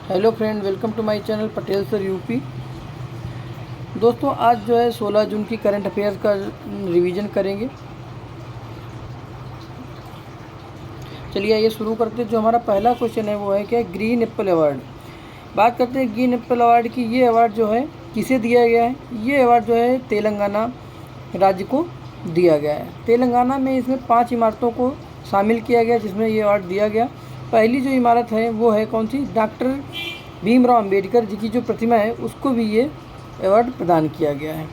Hello friend, welcome to my channel Patel sir UP. दोस्तों, आज जो है 16 जून की करंट अफेयर्स का रिवीजन करेंगे। चलिए ये शुरू करते हैं। जो हमारा पहला क्वेश्चन है वो है क्या, ग्रीन एप्पल अवार्ड। बात करते हैं ग्रीन एप्पल अवार्ड की। ये अवार्ड जो है किसे दिया गया है? ये अवार्ड जो है तेलंगाना राज्य को दिया गया है। तेलंगाना में इसमें 5 इमारतों को शामिल किया गया जिसमें ये अवार्ड दिया गया। पहली जो इमारत है वो है कौन सी? डॉक्टर भीमराव अंबेडकर जी की जो प्रतिमा है उसको भी ये अवार्ड प्रदान किया गया है।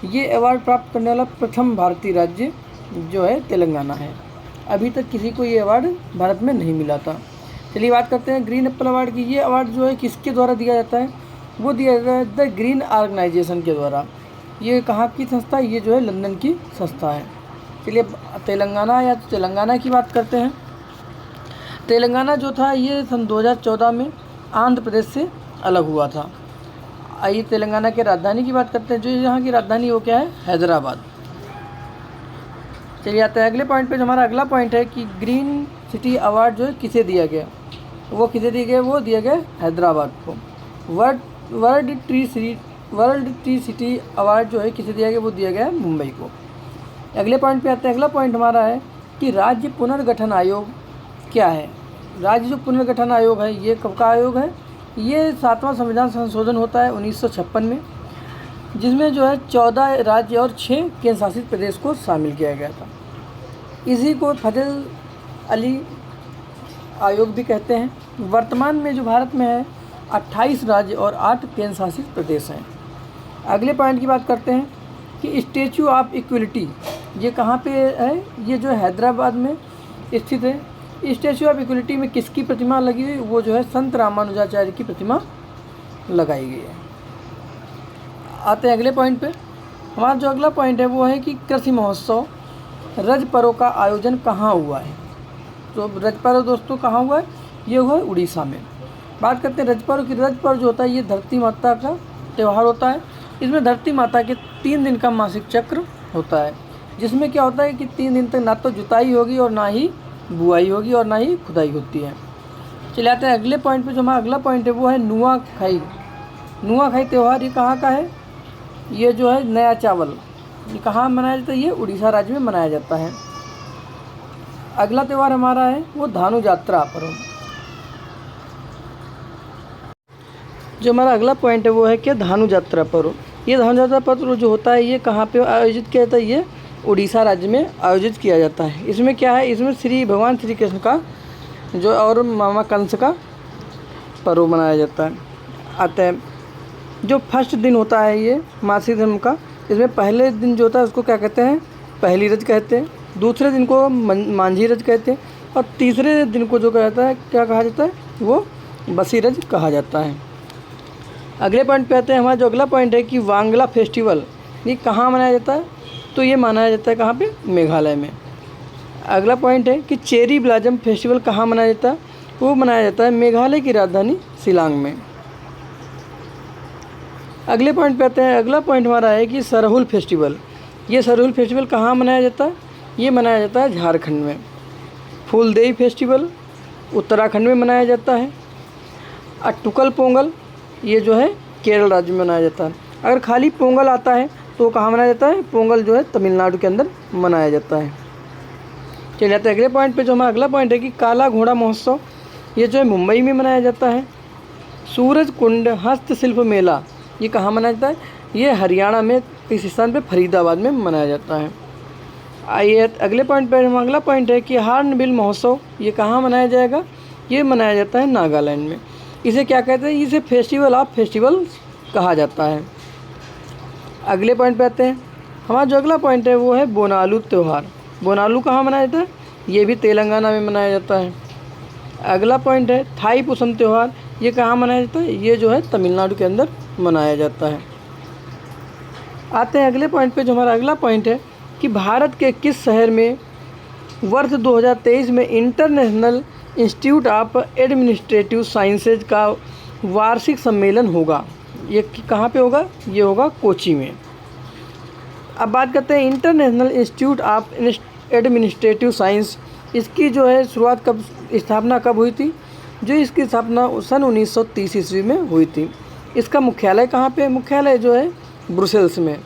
ये अवार्ड प्राप्त करने वाला प्रथम भारतीय राज्य जो है तेलंगाना है। अभी तक किसी को ये अवार्ड भारत में नहीं मिला था। चलिए बात करते हैं ग्रीन एप्पल अवार्ड की। ये अवार्ड जो है किसके द्वारा दिया जाता है? वो दिया जाता है द ग्रीन ऑर्गेनाइजेशन के द्वारा। ये कहाँ की संस्था है? ये जो है लंदन की संस्था है। चलिए तेलंगाना की बात करते हैं। तेलंगाना जो था ये सन 2014 में आंध्र प्रदेश से अलग हुआ था। आइए तेलंगाना के राजधानी की बात करते हैं। जो यहाँ की राजधानी वो क्या है? हैदराबाद। चलिए आते हैं अगले पॉइंट पे। जो हमारा अगला पॉइंट है कि ग्रीन सिटी अवार्ड जो है किसे दिया गया? वो किसे दिया गया? वो दिया गया हैदराबाद को। वर्ल्ड ट्री सिटी अवार्ड जो है किसे दिया गया? वो दिया गया है मुंबई को। अगले पॉइंट पे आते हैं। अगला पॉइंट हमारा है कि राज्य पुनर्गठन आयोग क्या है? राज्य जो पुनर्गठन आयोग है ये कब का आयोग है? ये 7वां संविधान संशोधन होता है 1956 में, जिसमें जो है 14 राज्य और 6 केंद्र शासित प्रदेश को शामिल किया गया था। इसी को फतेह अली आयोग भी कहते हैं। वर्तमान में जो भारत में है 28 राज्य और 8 केंद्र शासित प्रदेश हैं। अगले पॉइंट की बात करते हैं कि स्टैचू ऑफ इक्वलिटी ये कहाँ पे है? ये जो हैदराबाद में स्थित है। स्टैचू ऑफ इक्वलिटी में किसकी प्रतिमा लगी हुई? वो जो है संत रामानुजाचार्य की प्रतिमा लगाई गई है। आते हैं अगले पॉइंट पे। हमारा जो अगला पॉइंट है वो है कि कृषि महोत्सव रज पर्व का आयोजन कहाँ हुआ है? तो रज पर्व दोस्तों कहाँ हुआ है? ये हुआ है उड़ीसा में। बात करते हैं रज पर्व की। रज पर्व जो होता है ये धरती माता का त्यौहार होता है। इसमें धरती माता के 3 दिन का मासिक चक्र होता है, जिसमें क्या होता है कि 3 दिन तक ना तो जुताई होगी और ना ही बुआई होगी और ना ही खुदाई होती है। चले आते हैं अगले पॉइंट पे। जो हमारा अगला पॉइंट है वो है नुआखाई। नुआखाई त्यौहार ये कहाँ का है? ये जो है नया चावल, ये कहाँ मनाया जाता है? ये उड़ीसा राज्य में मनाया जाता है। अगला त्यौहार हमारा है वो धानु यात्रा पर्व। जो हमारा अगला पॉइंट है वो है क्या? धानु यात्रा पर्व। ये धानु यात्रा पर्व जो होता है ये कहाँ पे आयोजित किया जाता है? ये उड़ीसा राज्य में आयोजित किया जाता है। इसमें क्या है? इसमें भगवान श्री कृष्ण का जो और मामा कंस का पर्व मनाया जाता है। आते हैं जो फर्स्ट दिन होता है ये मासिक धर्म का। इसमें पहले दिन जो होता है उसको क्या कहते हैं? पहली रज कहते हैं। दूसरे दिन को मांझी रज कहते हैं और तीसरे दिन को जो कहता है क्या कहा जाता है? वो बसी रज कहा जाता है। अगले पॉइंट पे आते हैं। हमारा जो अगला पॉइंट है कि वांगला फेस्टिवल ये कहाँ मनाया जाता है? तो ये मनाया जाता है कहाँ पे? मेघालय में। अगला पॉइंट है कि चेरी ब्लॉसम फेस्टिवल कहाँ मनाया जाता है? वो मनाया जाता है मेघालय की राजधानी शिलांग में। अगले पॉइंट पे आते हैं। अगला पॉइंट हमारा है कि सरहुल फेस्टिवल। ये सरहुल फेस्टिवल कहाँ मनाया जाता है? ये मनाया जाता है झारखंड में। फूलदेई फेस्टिवल उत्तराखंड में मनाया जाता है। अट्टुकल पोंगल ये जो है केरल राज्य में मनाया जाता है। अगर खाली पोंगल आता है तो कहाँ मनाया जाता है? पोंगल जो है तमिलनाडु के अंदर मनाया जाता है। चलिए जाते हैं अगले पॉइंट पे। जो हमारा अगला पॉइंट है कि काला घोड़ा महोत्सव ये जो है मुंबई में मनाया जाता है। सूरज कुंड हस्तशिल्प मेला ये कहाँ मनाया जाता है? ये हरियाणा में इस स्थान पे फरीदाबाद में मनाया जाता है। आइए अगले पॉइंट पर। हम अगला पॉइंट है कि हार्नबिल महोत्सव ये कहाँ मनाया जाएगा? ये मनाया जाता है नागालैंड में। इसे क्या कहते हैं? इसे फेस्टिवल ऑफ फेस्टिवल्स कहा जाता है। अगले पॉइंट पे आते हैं। हमारा जो अगला पॉइंट है वो है बोनालू त्यौहार। बोनालू कहाँ मनाया जाता है? ये भी तेलंगाना में मनाया जाता है। अगला पॉइंट है थाई पुसम त्यौहार। ये कहाँ मनाया जाता है? ये जो है तमिलनाडु के अंदर मनाया जाता है। आते हैं अगले पॉइंट पे। जो हमारा अगला पॉइंट है कि भारत के किस शहर में वर्ष 2023 में international institute of administrative sciences का वार्षिक सम्मेलन होगा? ये कहाँ पे होगा? ये होगा कोची में। अब बात करते हैं international institute of administrative science. इसकी जो है शुरुआत कब, स्थापना कब हुई थी? जो इसकी स्थापना सन 1930 ईस्वी में हुई थी। इसका मुख्यालय कहाँ पे? मुख्यालय जो है ब्रुसेल्स में।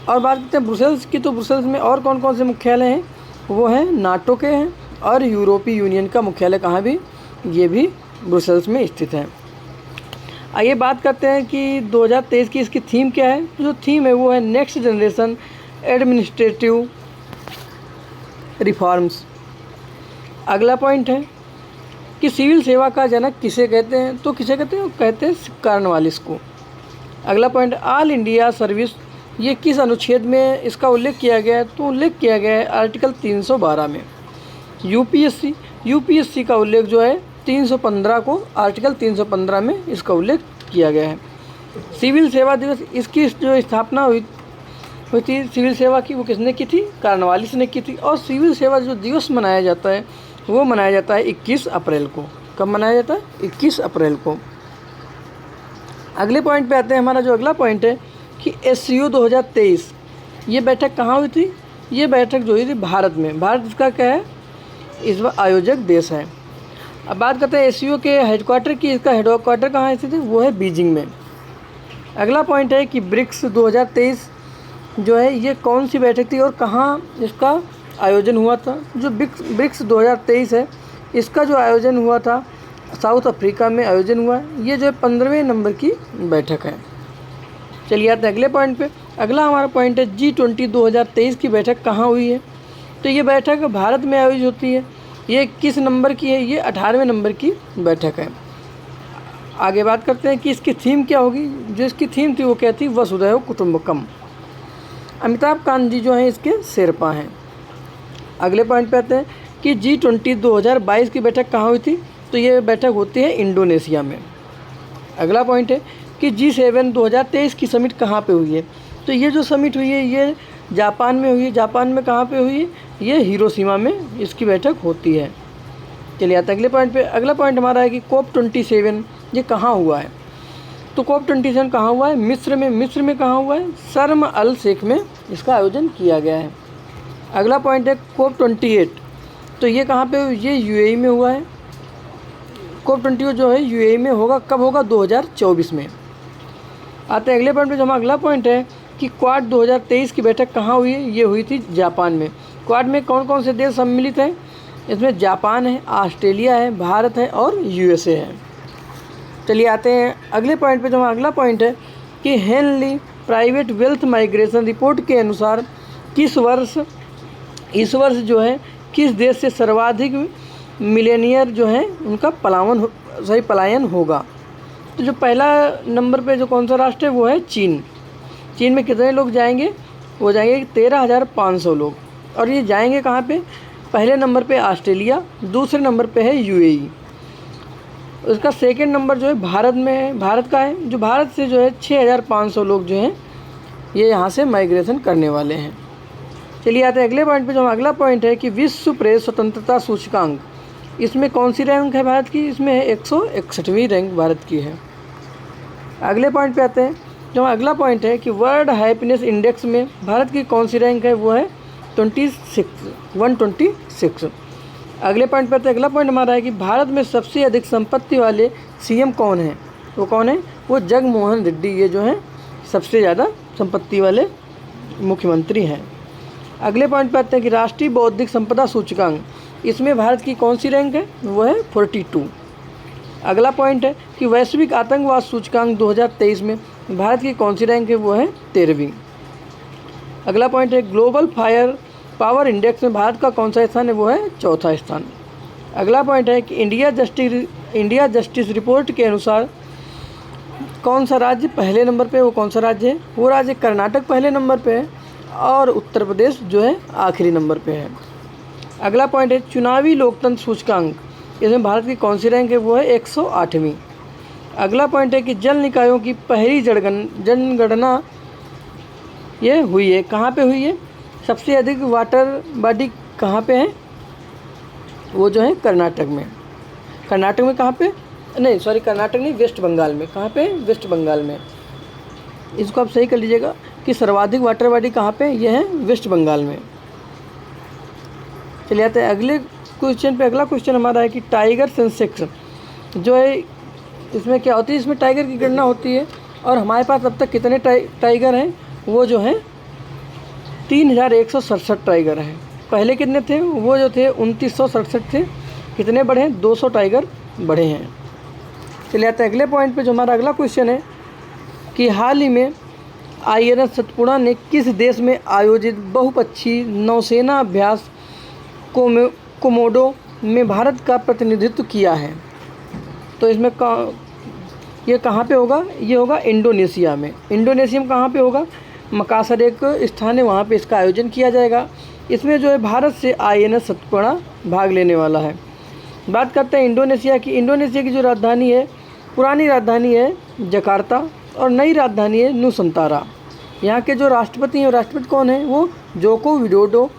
और बात करते हैं ब्रुसेल्स की, तो ब्रुसेल्स में और कौन कौन से मुख्यालय हैं? वो हैं नाटो के हैं, और यूरोपीय यूनियन का मुख्यालय कहाँ भी? ये भी ब्रुसेल्स में स्थित है। आइए बात करते हैं कि 2023 की इसकी थीम क्या है। जो थीम है वो है नेक्स्ट जनरेशन एडमिनिस्ट्रेटिव रिफॉर्म्स। अगला पॉइंट है कि सिविल सेवा का जनक किसे कहते हैं? तो किसे कहते हैं? कहते हैं कॉर्नवालिस को। अगला पॉइंट, ऑल इंडिया सर्विस, ये किस अनुच्छेद में इसका उल्लेख किया गया है? तो उल्लेख किया गया है आर्टिकल 312 में। यूपीएससी का उल्लेख जो है 315 को, आर्टिकल 315 में इसका उल्लेख किया गया है। सिविल सेवा दिवस, इसकी जो स्थापना हुई थी सिविल सेवा की, वो किसने की थी? कॉर्नवालिस ने की थी। और सिविल सेवा जो दिवस मनाया जाता है वो मनाया जाता है 21 अप्रैल को। कब मनाया जाता है? 21 अप्रैल को। अगले पॉइंट पे आते हैं। हमारा जो अगला पॉइंट है कि SCO 2023, ये बैठक कहाँ हुई थी? ये बैठक जो हुई थी भारत में। भारत इसका क्या है? इस बार आयोजक देश है। अब बात करते हैं SCO के हेडक्वार्टर की। इसका हेडक्वार्टर कहाँ स्थित है? वो है बीजिंग में। अगला पॉइंट है कि ब्रिक्स 2023 जो है ये कौन सी बैठक थी और कहाँ इसका आयोजन हुआ था? जो ब्रिक्स 2023 है, इसका जो आयोजन हुआ था साउथ अफ्रीका में आयोजन हुआ है। ये जो है 15वें नंबर की बैठक है। चलिए आते हैं अगले पॉइंट पे। अगला हमारा पॉइंट है G20 2023 की बैठक कहाँ हुई है? तो ये बैठक भारत में आयोजित होती है। ये किस नंबर की है? ये 18वें नंबर की बैठक है। आगे बात करते हैं कि इसकी थीम क्या होगी। जो इसकी थीम थी वो क्या थी? वसुधैव कुटुंबकम। अमिताभ कांत जी जो हैं इसके शेरपा हैं। अगले पॉइंट पे आते हैं कि G20 2022 की बैठक कहाँ हुई थी? तो ये बैठक होती है इंडोनेशिया में। अगला पॉइंट है कि G7 2023 की समिट कहाँ पे हुई है? तो ये जो समिट हुई है ये जापान में हुई है। जापान में कहाँ पे हुई है? ये हिरोशिमा में इसकी बैठक होती है। चलिए आते हैं अगले पॉइंट पे। अगला पॉइंट हमारा है कि COP27 ये कहाँ हुआ है? तो COP27 कहाँ हुआ है? मिस्र में। मिस्र में कहाँ हुआ है? शर्म अल शेख में इसका आयोजन किया गया है। अगला पॉइंट है COP28, तो ये कहाँ पे? ये UAE में हुआ है। COP28 जो है UAE में होगा। कब होगा? 2024 में। आते हैं अगले पॉइंट पे। जो हमारा अगला पॉइंट है कि क्वाड 2023 की बैठक कहाँ हुई है? ये हुई थी जापान में। क्वाड में कौन कौन से देश सम्मिलित हैं? इसमें जापान है, ऑस्ट्रेलिया है, भारत है और USA है। चलिए आते हैं अगले पॉइंट पे। जो हमारा अगला पॉइंट है कि Henley private wealth migration report के अनुसार इस वर्ष जो है किस देश से सर्वाधिक मिलेनियर जो है उनका पलायन होगा? तो जो पहला नंबर पे जो कौन सा राष्ट्र है वो है चीन। चीन में कितने लोग जाएंगे? वो जाएंगे 13,500 लोग। और ये जाएंगे कहाँ पे? पहले नंबर पे ऑस्ट्रेलिया, दूसरे नंबर पे है UAE। उसका सेकंड नंबर जो है भारत में है, भारत का है। जो भारत से जो है 6,500 लोग जो हैं ये यहाँ से माइग्रेशन करने वाले हैं। चलिए आते हैं अगले पॉइंट पे। जो अगला पॉइंट है कि विश्व प्रेस स्वतंत्रता सूचकांक, इसमें कौन सी रैंक है भारत की? इसमें 161वीं रैंक भारत की है। अगले पॉइंट पे आते हैं। जो अगला पॉइंट है कि वर्ल्ड हैप्पीनेस इंडेक्स में भारत की कौन सी रैंक है? वो है 126। अगले पॉइंट पे आते हैं। अगला पॉइंट हमारा है कि भारत में सबसे अधिक संपत्ति वाले CM कौन हैं? वो कौन है? वो जगनमोहन रेड्डी। ये जो हैं सबसे ज़्यादा संपत्ति वाले मुख्यमंत्री हैं। अगले पॉइंट पे आते हैं कि राष्ट्रीय बौद्धिक संपदा सूचकांक, इसमें भारत की कौन सी रैंक है? वो है 42। अगला पॉइंट है कि वैश्विक आतंकवाद सूचकांक 2023 में भारत की कौन सी रैंक है? वो है 13वीं। अगला पॉइंट है ग्लोबल फायर पावर इंडेक्स में भारत का कौन सा स्थान है? वो है 4था स्थान। अगला पॉइंट है कि इंडिया जस्टिस रिपोर्ट के अनुसार कौन सा राज्य पहले नंबर पे? वो कौन सा राज्य है? वो राज्य कर्नाटक पहले नंबर पे है और उत्तर प्रदेश जो है आखिरी नंबर पे है। अगला पॉइंट है चुनावी लोकतंत्र सूचकांक, इसमें भारत की कौन सी रैंक है? वो है 108वीं। अगला पॉइंट है कि जल निकायों की पहली जनगणना ये हुई है। कहाँ पे हुई है? सबसे अधिक वाटर बॉडी कहाँ पे है? वो जो है कर्नाटक में। कर्नाटक में कहाँ पे? नहीं सॉरी, कर्नाटक नहीं, वेस्ट बंगाल में। कहाँ पे? वेस्ट बंगाल में। इसको आप सही कर लीजिएगा कि सर्वाधिक वाटर बॉडी कहाँ पे? ये है वेस्ट बंगाल में। चलिए आते हैं अगले क्वेश्चन पे। अगला क्वेश्चन हमारा है कि टाइगर सेंसेक्स जो है इसमें क्या होती है, इसमें टाइगर की गणना होती है। और हमारे पास अब तक कितने टाइगर हैं, वो जो हैं 3167 टाइगर हैं। पहले कितने थे, वो जो थे 2967 थे। कितने बढ़े हैं, 200 टाइगर बढ़े हैं। चलिए आते हैं अगले पॉइंट पे, जो हमारा अगला क्वेश्चन है कि हाल ही में INS सतपुड़ा ने किस देश में आयोजित बहुपक्षीय नौसेना अभ्यास कोमोडो में भारत का प्रतिनिधित्व किया है। तो इसमें ये कहाँ पे होगा, ये होगा इंडोनेशिया में। इंडोनेशिया में कहाँ पे होगा, मकासर एक स्थान है, वहाँ पे इसका आयोजन किया जाएगा। इसमें जो है भारत से INS सतपुड़ा भाग लेने वाला है। बात करते हैं इंडोनेशिया की। इंडोनेशिया की जो राजधानी है, पुरानी राजधानी है जकार्ता और नई राजधानी है नुसंतारा। यहाँ के जो राष्ट्रपति हैं, राष्ट्रपति कौन है, वो जोको विडोडो,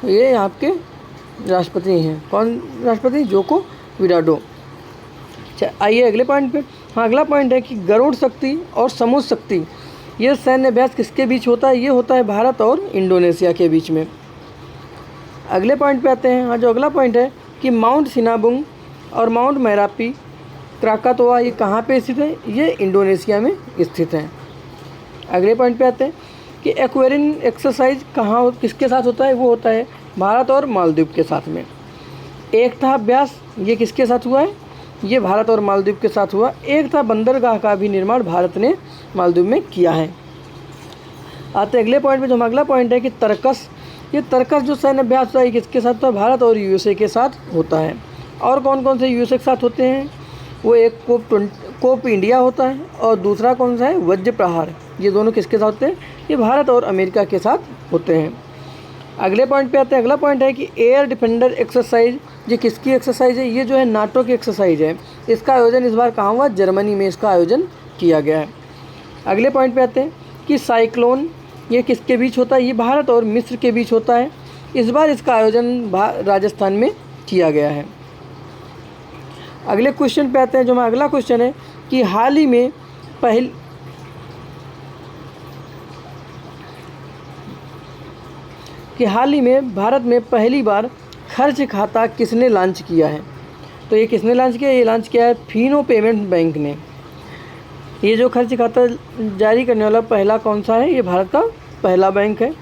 ये यहाँ के राष्ट्रपति हैं। कौन राष्ट्रपति, जोको विडोडो। अच्छा आइए अगले पॉइंट पे। हाँ अगला पॉइंट है कि गरुड़ शक्ति और समुद्र शक्ति, ये सैन्य अभ्यास किसके बीच होता है, ये होता है भारत और इंडोनेशिया के बीच में। अगले पॉइंट पे आते हैं। हाँ जो अगला पॉइंट है कि माउंट सिनाबुंग और माउंट मैरापी क्राकातोआ, ये कहाँ पे स्थित है, ये इंडोनेशिया में स्थित हैं। अगले पॉइंट पे आते हैं कि एक्वेरियन एक्सरसाइज कहाँ किसके साथ होता है, वो होता है भारत और मालदीव के साथ में। एकता अभ्यास ये किसके साथ हुआ है, ये भारत और मालदीव के साथ हुआ। एकता बंदरगाह का भी निर्माण भारत ने मालदीव में किया है। आते अगले पॉइंट पे, जो अगला पॉइंट है कि तर्कस, ये तर्कस जो सैन्य अभ्यास होता है किसके साथ होता है, भारत और USA के साथ होता है। और कौन कौन से USA के साथ होते हैं, वो एक कोप इंडिया होता है और दूसरा कौन सा है, वज्र प्रहार। ये दोनों किसके साथ होते हैं, ये भारत और अमेरिका के साथ होते हैं। अगले पॉइंट पे आते हैं। अगला पॉइंट है कि एयर डिफेंडर एक्सरसाइज, ये किसकी एक्सरसाइज है, ये जो है नाटो की एक्सरसाइज है। इसका आयोजन इस बार कहाँ हुआ, जर्मनी में इसका आयोजन किया गया है। अगले पॉइंट पे आते हैं कि साइक्लोन, ये किसके बीच होता है, ये भारत और मिस्र के बीच होता है। इस बार इसका आयोजन राजस्थान में किया गया है। अगले क्वेश्चन पे आते हैं। जो हमारा अगला क्वेश्चन है कि हाल ही में भारत में पहली बार खर्च खाता किसने लॉन्च किया है। तो ये किसने लॉन्च किया, ये लॉन्च किया है फिनो पेमेंट बैंक ने। ये जो खर्च खाता जारी करने वाला पहला कौन सा है, ये भारत का पहला बैंक है।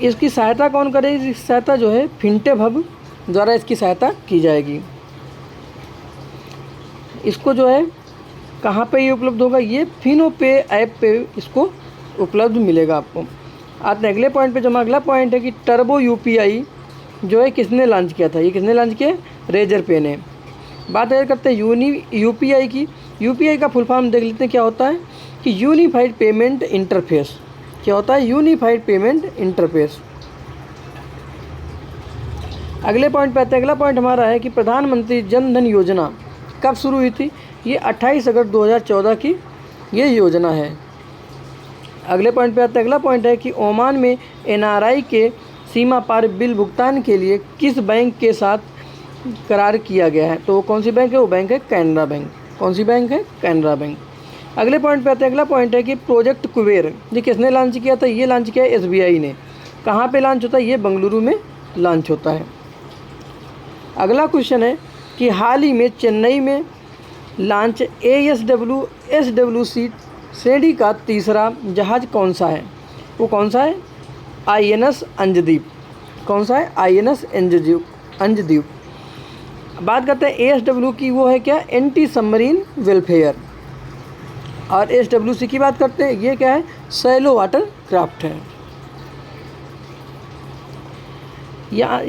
इसकी सहायता कौन करेगी, इसकी सहायता जो है फिनटेक हब द्वारा इसकी सहायता की जाएगी। इसको जो है कहाँ पे ये उपलब्ध होगा, ये फिनो पे ऐप पे इसको उपलब्ध मिलेगा आपको। आते हैं अगले पॉइंट पे। जो अगला पॉइंट है कि टर्बो UPI जो है किसने लॉन्च किया था, ये किसने लॉन्च किया, रेजर पे ने। बात अगर करते हैं UPI की। UPI का फुल फॉर्म देख लेते हैं क्या होता है कि यूनिफाइड पेमेंट इंटरफेस। क्या होता है, यूनिफाइड पेमेंट इंटरफेस। अगले पॉइंट पे आते हैं। अगला पॉइंट हमारा है कि प्रधानमंत्री जन धन योजना कब शुरू हुई थी, ये 28 अगस्त 2014 की ये योजना है। अगले पॉइंट पे आते हैं। अगला पॉइंट है कि ओमान में NRI के सीमा पार बिल भुगतान के लिए किस बैंक के साथ करार किया गया है। तो वो कौन सी बैंक है, वो बैंक है कैनरा बैंक। कौन सी बैंक है, कैनरा बैंक। अगले पॉइंट पे आते हैं। अगला पॉइंट है कि प्रोजेक्ट कुबेर ये किसने लॉन्च किया था, ये लॉन्च किया है SBI ने। कहाँ पे लॉन्च होता है, ये बेंगलुरु में लॉन्च होता है। अगला क्वेश्चन है कि हाल ही में चेन्नई में लॉन्च SWC श्रेणी का तीसरा जहाज़ कौन सा है, वो कौन सा है, INS अंजदीप। कौन सा है, INS अंजदीप। बात करते हैं ASW की, वो है क्या, एंटी सबमरीन वेलफेयर। और SWC की बात करते हैं, ये क्या है, सैलो वाटर क्राफ्ट है।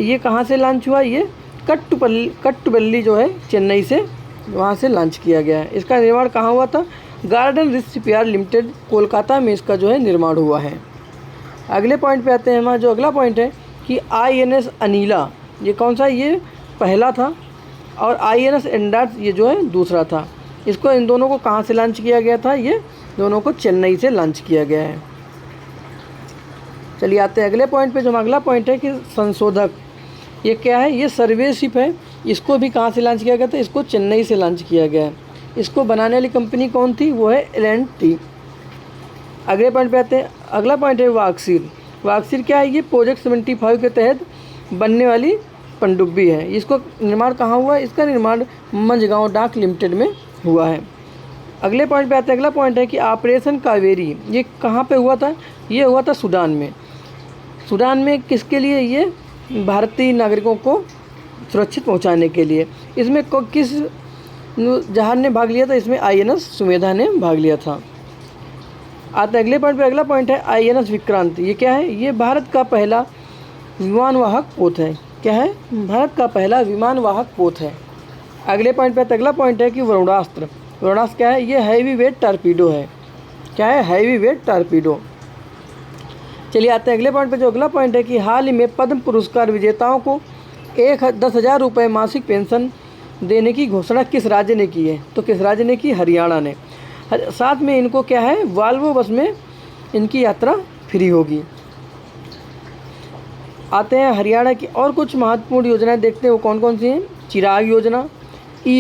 ये कहाँ से लॉन्च हुआ, ये कट्टुपल्ली जो है चेन्नई से, वहाँ से लॉन्च किया गया है। इसका निर्माण कहाँ हुआ था, garden rich shipyard limited Kolkata में इसका जो है निर्माण हुआ है। अगले पॉइंट पे आते हैं। हमारा जो अगला पॉइंट है कि INS अनीला ये कौन सा, ये पहला था और INS एंडार्स ये जो है दूसरा था। इसको इन दोनों को कहाँ से लॉन्च किया गया था, ये दोनों को चेन्नई से लॉन्च किया गया है। चलिए आते हैं अगले पॉइंट पे। जो अगला पॉइंट है कि संशोधक, ये क्या है, ये सर्वे शिप है। इसको भी कहाँ से लॉन्च किया गया था, इसको चेन्नई से लॉन्च किया गया है। इसको बनाने वाली कंपनी कौन थी, वो है L&T। अगले पॉइंट पे आते हैं। अगला पॉइंट है वाक्सीर। वाक्सीर क्या है, ये प्रोजेक्ट 75 के तहत बनने वाली पनडुब्बी है। इसको निर्माण कहाँ हुआ है? इसका निर्माण मंझगांव डाक लिमिटेड में हुआ है। अगले पॉइंट पे आते हैं। अगला पॉइंट है कि ऑपरेशन कावेरी ये कहाँ पे हुआ था? ये हुआ था सूडान में। सूडान में किसके लिए? ये भारतीय नागरिकों को सुरक्षित पहुंचाने के लिए। इसमें किस जहाज ने भाग लिया था? इसमें INS सुमेधा ने भाग लिया था। आते अगले पॉइंट पे। अगला पॉइंट है INS विक्रांत। ये क्या है? ये भारत का पहला विमानवाहक पोत है। क्या है? भारत का पहला विमानवाहक पोत है। अगले पॉइंट पे अगला पॉइंट है कि वरुणास्त्र। वरुणास्त्र क्या है? ये हैवी वेट टारपीडो है। क्या है? Heavy weight torpedo. चलिए आते हैं अगले पॉइंट पे। जो अगला पॉइंट है कि हाल ही में पद्म पुरस्कार विजेताओं को 10,000 रुपये मासिक पेंशन देने की घोषणा किस राज्य ने की है? तो किस राज्य ने की? हरियाणा ने। साथ में इनको क्या है? वॉल्वो बस में इनकी यात्रा फ्री होगी। आते हैं हरियाणा की और कुछ महत्वपूर्ण योजनाएं देखते हैं, वो कौन कौन सी हैं। चिराग योजना,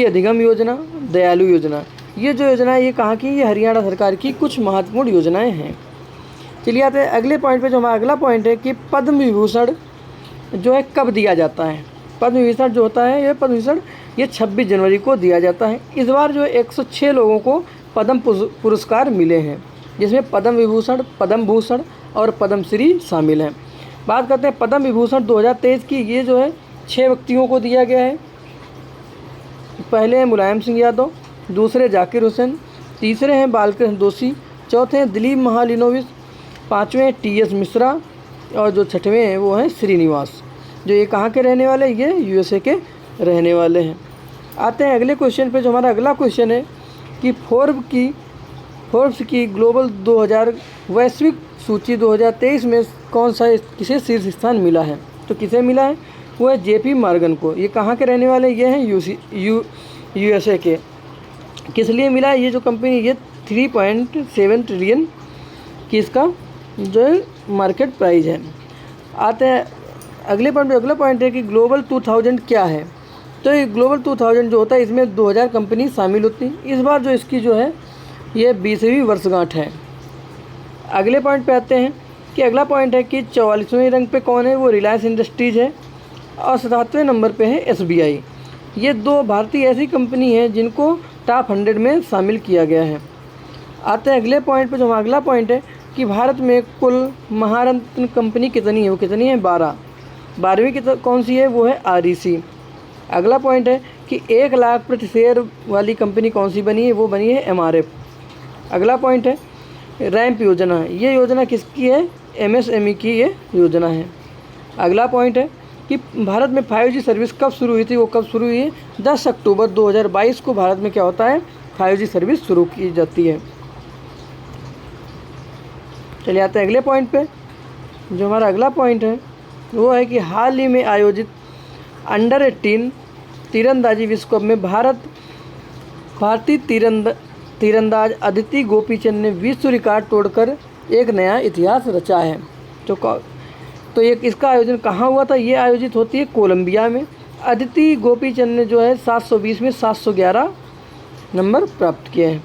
अधिगम योजना, दयालु योजना। ये जो योजना है ये कहाँ की? ये हरियाणा सरकार की कुछ महत्वपूर्ण योजनाएं हैं। चलिए आते हैं अगले पॉइंट पे। जो हमारा अगला पॉइंट है कि पद्म विभूषण जो है कब दिया जाता है? पद्म विभूषण जो होता है, ये पद्म विभूषण ये 26 जनवरी को दिया जाता है। इस बार जो 106 लोगों को पद्म पुरस्कार मिले हैं, जिसमें पद्म विभूषण, पद्म भूषण और पद्मश्री शामिल हैं। बात करते हैं पद्म विभूषण 2023 की। ये जो है 6 व्यक्तियों को दिया गया है। पहले हैं मुलायम सिंह यादव, दूसरे जाकिर हुसैन, तीसरे हैं बालकृष्ण दोषी, चौथे हैं दिलीप महालिनोविस, पाँचवें TS मिश्रा और जो छठवें हैं वो हैं श्रीनिवास। जो ये कहाँ के रहने वाले? ये USA के रहने वाले हैं। आते हैं अगले क्वेश्चन पे। जो हमारा अगला क्वेश्चन है कि फोर्ब्स की ग्लोबल 2000 वैश्विक सूची 2023 में कौन सा किसे शीर्ष स्थान मिला है? तो किसे मिला है? वो है JP मॉर्गन को। ये कहाँ के रहने वाले? ये हैं USA के। किस लिए मिला है? ये जो कंपनी ये 3.7 ट्रिलियन की इसका जो है मार्केट प्राइस है। आते हैं अगले पॉइंट पे। अगला पॉइंट है कि ग्लोबल 2000 क्या है? तो ये ग्लोबल 2000 जो होता है इसमें 2000 कंपनी शामिल होती हैं। इस बार जो इसकी जो है ये 20वीं वर्षगांठ है। अगले पॉइंट पे आते हैं कि अगला पॉइंट है कि 44वें रैंक पे कौन है? वो रिलायंस इंडस्ट्रीज़ है और 7वें नंबर पे है SBI। ये 2 भारतीय ऐसी कंपनी हैं जिनको टॉप 100 में शामिल किया गया है। आते हैं अगले पॉइंट पे। जो अगला पॉइंट है कि भारत में कुल महारत्न कंपनी कितनी है? वो कितनी है? 12वीं की कौन सी है? वो है REC। अगला पॉइंट है कि 1 लाख प्रति शेयर वाली कंपनी कौन सी बनी है? वो बनी है MRF। अगला पॉइंट है रैंप योजना। ये योजना किसकी है? MSME की ये योजना है। अगला पॉइंट है कि भारत में 5G सर्विस कब शुरू हुई थी? वो कब शुरू हुई है? 10 अक्टूबर 2022 को भारत में क्या होता है? 5G सर्विस शुरू की जाती है। चलिए आते हैं अगले पॉइंट पे। जो हमारा अगला पॉइंट है वो है कि हाल ही में आयोजित अंडर 18 तीरंदाजी विश्व कप में भारतीय तीरंदाज अदिति गोपीचंद ने विश्व रिकॉर्ड तोड़कर एक नया इतिहास रचा है। तो ये इसका आयोजन कहाँ हुआ था? ये आयोजित होती है कोलंबिया में। अदिति गोपीचंद ने जो है 720 में 711 नंबर प्राप्त किए हैं।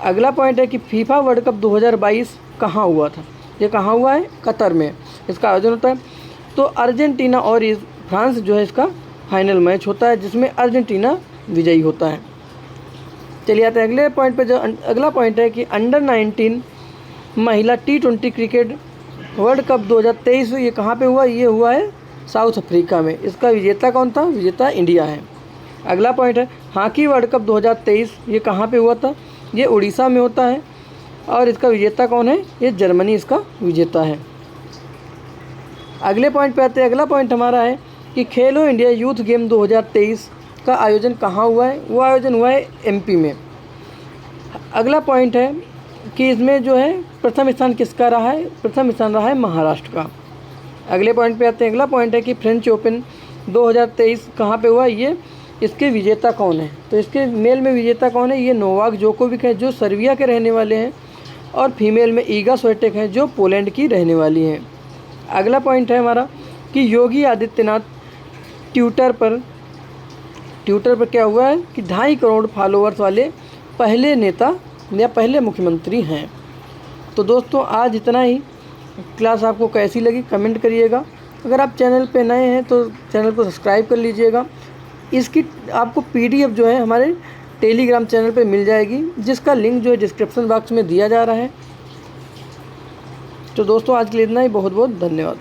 अगला पॉइंट है कि फीफा वर्ल्ड कप 2022 कहाँ हुआ था? ये कहाँ हुआ है? कतर में इसका आयोजन होता है। तो अर्जेंटीना और फ्रांस जो है इसका फाइनल मैच होता है, जिसमें अर्जेंटीना विजयी होता है। चलिए आते हैं अगले पॉइंट पे। जो अगला पॉइंट है कि अंडर 19 महिला T20 क्रिकेट वर्ल्ड कप 2023 ये कहाँ पे हुआ? ये हुआ है साउथ अफ्रीका में। इसका विजेता कौन था? विजेता इंडिया है। अगला पॉइंट है हॉकी वर्ल्ड कप 2023 ये कहाँ पे हुआ था? ये उड़ीसा में होता है और इसका विजेता कौन है? ये जर्मनी इसका विजेता है। अगले पॉइंट पे आते हैं। अगला पॉइंट हमारा है कि खेलो इंडिया यूथ गेम 2023 का आयोजन कहाँ हुआ है? वो आयोजन हुआ है MP में। अगला पॉइंट है कि इसमें जो है प्रथम स्थान किसका रहा है? प्रथम स्थान रहा है महाराष्ट्र का। अगले पॉइंट पे आते हैं। अगला पॉइंट है कि फ्रेंच ओपन 2023 कहाँ पे हुआ? ये इसके विजेता कौन है? तो इसके मेल में विजेता कौन है? ये नोवाक जोकोविक है जो सर्बिया के रहने वाले हैं और फीमेल में ईगा स्विएटेक है जो पोलैंड की रहने वाली हैं। अगला पॉइंट है हमारा कि योगी आदित्यनाथ ट्विटर पर क्या हुआ है कि 2.5 करोड़ फॉलोअर्स वाले पहले नेता या पहले मुख्यमंत्री हैं। तो दोस्तों आज इतना ही। क्लास आपको कैसी लगी कमेंट करिएगा अगर आप चैनल पे नए हैं तो चैनल को सब्सक्राइब कर लीजिएगा। इसकी आपको PDF जो है हमारे टेलीग्राम चैनल पे मिल जाएगी, जिसका लिंक जो है डिस्क्रिप्शन बॉक्स में दिया जा रहा है। तो दोस्तों आज के लिए इतना ही, बहुत बहुत धन्यवाद।